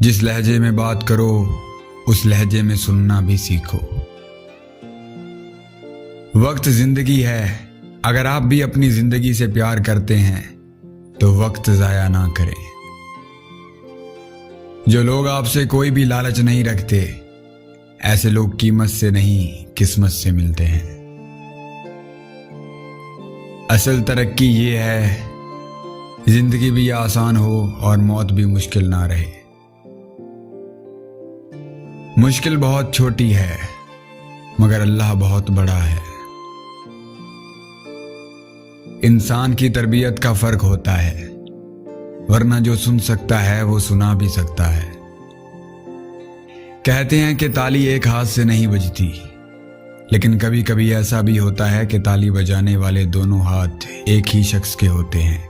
جس لہجے میں بات کرو اس لہجے میں سننا بھی سیکھو۔ وقت زندگی ہے، اگر آپ بھی اپنی زندگی سے پیار کرتے ہیں تو وقت ضائع نہ کریں۔ جو لوگ آپ سے کوئی بھی لالچ نہیں رکھتے، ایسے لوگ قیمت سے نہیں قسمت سے ملتے ہیں۔ اصل ترقی یہ ہے زندگی بھی آسان ہو اور موت بھی مشکل نہ رہے۔ مشکل بہت چھوٹی ہے مگر اللہ بہت بڑا ہے۔ انسان کی تربیت کا فرق ہوتا ہے، ورنہ جو سن سکتا ہے وہ سنا بھی سکتا ہے۔ کہتے ہیں کہ تالی ایک ہاتھ سے نہیں بجتی، لیکن کبھی کبھی ایسا بھی ہوتا ہے کہ تالی بجانے والے دونوں ہاتھ ایک ہی شخص کے ہوتے ہیں،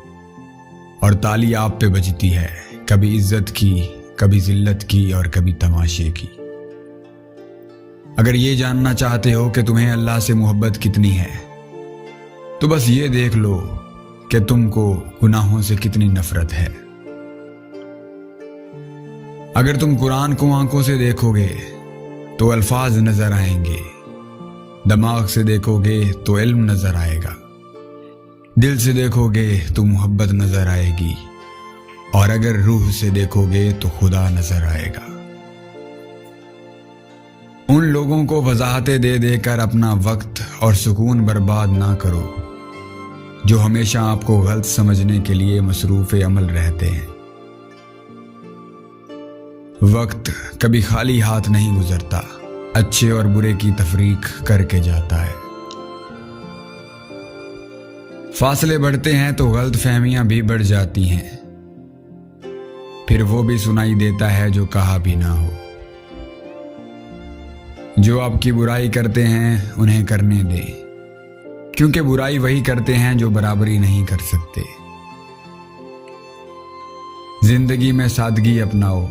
اور تالی آپ پہ بجتی ہے، کبھی عزت کی، کبھی ذلت کی اور کبھی تماشے کی۔ اگر یہ جاننا چاہتے ہو کہ تمہیں اللہ سے محبت کتنی ہے تو بس یہ دیکھ لو کہ تم کو گناہوں سے کتنی نفرت ہے۔ اگر تم قرآن کو آنکھوں سے دیکھو گے تو الفاظ نظر آئیں گے، دماغ سے دیکھو گے تو علم نظر آئے گا، دل سے دیکھو گے تو محبت نظر آئے گی، اور اگر روح سے دیکھو گے تو خدا نظر آئے گا۔ ان لوگوں کو وضاحتیں دے دے کر اپنا وقت اور سکون برباد نہ کرو جو ہمیشہ آپ کو غلط سمجھنے کے لیے مصروف عمل رہتے ہیں۔ وقت کبھی خالی ہاتھ نہیں گزرتا، اچھے اور برے کی تفریق کر کے جاتا ہے۔ فاصلے بڑھتے ہیں تو غلط فہمیاں بھی بڑھ جاتی ہیں، پھر وہ بھی سنائی دیتا ہے جو کہا بھی نہ ہو۔ جو آپ کی برائی کرتے ہیں انہیں کرنے دیں، کیونکہ برائی وہی کرتے ہیں جو برابری نہیں کر سکتے۔ زندگی میں سادگی اپناؤ،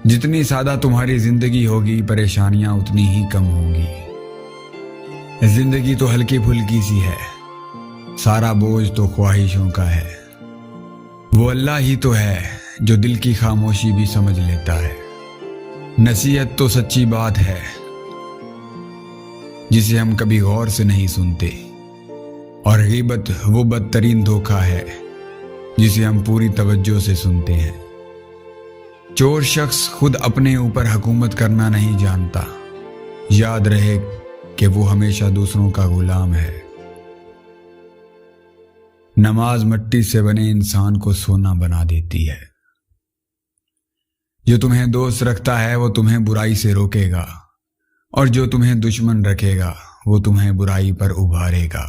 جتنی سادہ تمہاری زندگی ہوگی پریشانیاں اتنی ہی کم ہوں گی۔ زندگی تو ہلکی پھلکی سی ہے، سارا بوجھ تو خواہشوں کا ہے۔ وہ اللہ ہی تو ہے جو دل کی خاموشی بھی سمجھ لیتا ہے۔ نصیحت تو سچی بات ہے جسے ہم کبھی غور سے نہیں سنتے، اور غیبت وہ بدترین دھوکہ ہے جسے ہم پوری توجہ سے سنتے ہیں۔ چور شخص خود اپنے اوپر حکومت کرنا نہیں جانتا، یاد رہے کہ وہ ہمیشہ دوسروں کا غلام ہے۔ نماز مٹی سے بنے انسان کو سونا بنا دیتی ہے۔ جو تمہیں دوست رکھتا ہے وہ تمہیں برائی سے روکے گا، اور جو تمہیں دشمن رکھے گا وہ تمہیں برائی پر ابھارے گا۔